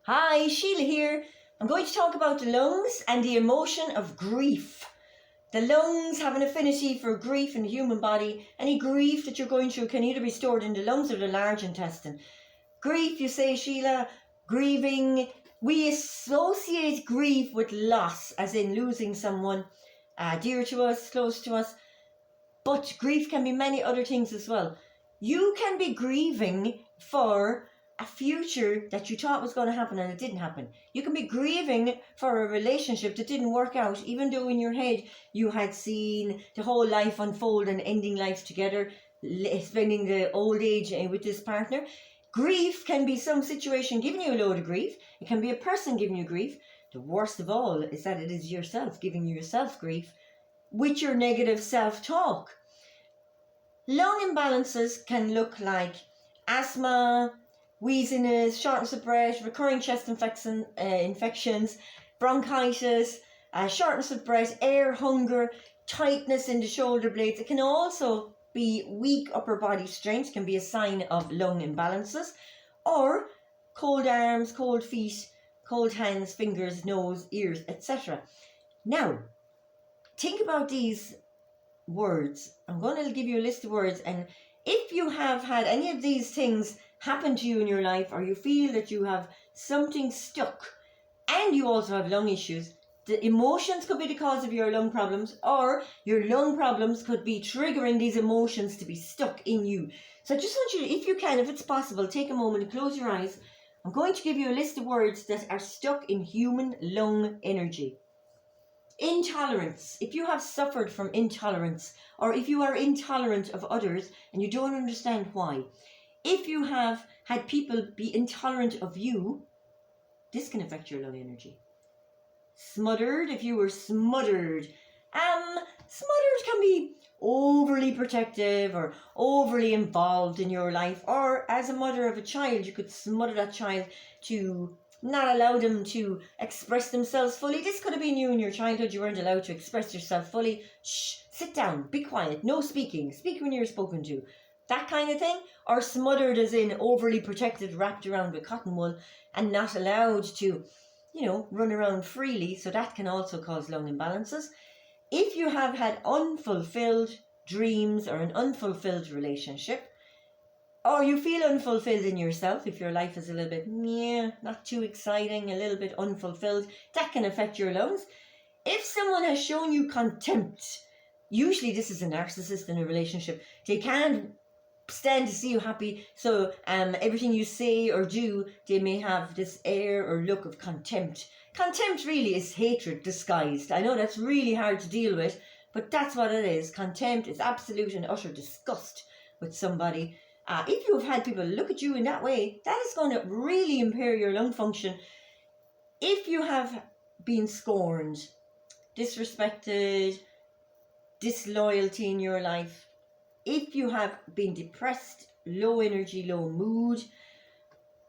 Hi, Sheila here. I'm going to talk about the lungs and the emotion of grief. The lungs have an affinity for grief in the human body. Any grief that you're going through can either be stored in the lungs or the large intestine. Grief, you say, Sheila, grieving. We associate grief with loss, as in losing someone dear to us, close to us. But grief can be many other things as well. You can be grieving for a future that you thought was going to happen and it didn't happen. You can be grieving for a relationship that didn't work out, even though in your head you had seen the whole life unfold and ending life together, spending the old age with this partner. Grief can be some situation giving you a load of grief. It can be a person giving you grief. The worst of all is that it is yourself giving yourself grief with your negative self-talk. Lung imbalances can look like asthma, wheeziness, shortness of breath, recurring chest infections, bronchitis, shortness of breath, air hunger, tightness in the shoulder blades. It can also be weak upper body strength, can be a sign of lung imbalances, or cold arms, cold feet, cold hands, fingers, nose, ears, etc. Now, think about these words. I'm going to give you a list of words, and if you have had any of these things happen to you in your life, or you feel that you have something stuck and you also have lung issues, the emotions could be the cause of your lung problems, or your lung problems could be triggering these emotions to be stuck in you. So I just want you to, if you can, if it's possible, take a moment and close your eyes. I'm going to give you a list of words that are stuck in human lung energy. Intolerance. If you have suffered from intolerance, or if you are intolerant of others and you don't understand why, if you have had people be intolerant of you, this can affect your lung energy. Smothered. If you were smothered, smothered can be overly protective or overly involved in your life, or as a mother of a child, you could smother that child to not allow them to express themselves fully. This could have been you in your childhood. You weren't allowed to express yourself fully. Shh, sit down, be quiet, no speaking, speak when you're spoken to. That kind of thing. Or smothered as in overly protected, wrapped around with cotton wool and not allowed to, run around freely. So that can also cause lung imbalances. If you have had unfulfilled dreams or an unfulfilled relationship, or you feel unfulfilled in yourself, if your life is a little bit, not too exciting, a little bit unfulfilled, that can affect your lungs. If someone has shown you contempt, usually this is a narcissist in a relationship. They can't stand to see you happy, so everything you say or do, they may have this air or look of contempt. Contempt really is hatred disguised. I know that's really hard to deal with, but that's what it is. Contempt is absolute and utter disgust with somebody. If you've had people look at you in that way, that is going to really impair your lung function. If you have been scorned, disrespected, disloyalty in your life, if you have been depressed, low energy, low mood,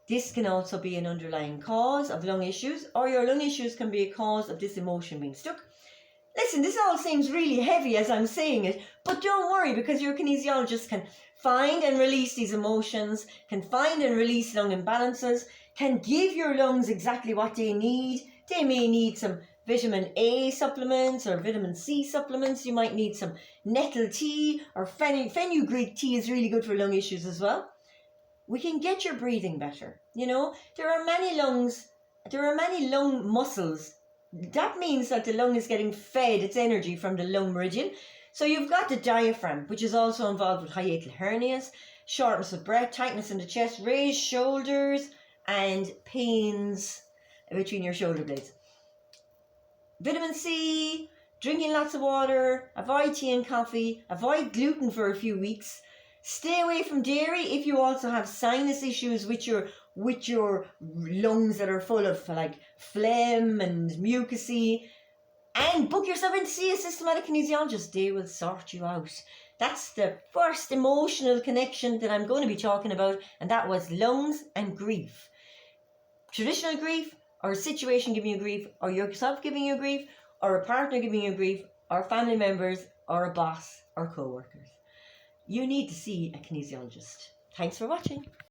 this can also be an underlying cause of lung issues, or your lung issues can be a cause of this emotion being stuck. Listen, this all seems really heavy as I'm saying it, but don't worry, because your kinesiologist can find and release these emotions, can find and release lung imbalances, can give your lungs exactly what they need. They may need some vitamin A supplements or vitamin C supplements. You might need some nettle tea, or fenugreek tea is really good for lung issues as well. We can get your breathing better. There are many lung muscles. That means that the lung is getting fed its energy from the lung meridian. So you've got the diaphragm, which is also involved with hiatal hernias, shortness of breath, tightness in the chest, raised shoulders, and pains between your shoulder blades. Vitamin C, drinking lots of water, avoid tea and coffee, avoid gluten for a few weeks. Stay away from dairy if you also have sinus issues with your lungs that are full of like phlegm and mucousy. And book yourself in to see a systematic kinesiologist. They will sort you out. That's the first emotional connection that I'm going to be talking about, and that was lungs and grief. Traditional grief, or a situation giving you grief, or yourself giving you grief, or a partner giving you grief, or family members, or a boss, or co-workers. You need to see a kinesiologist. Thanks for watching.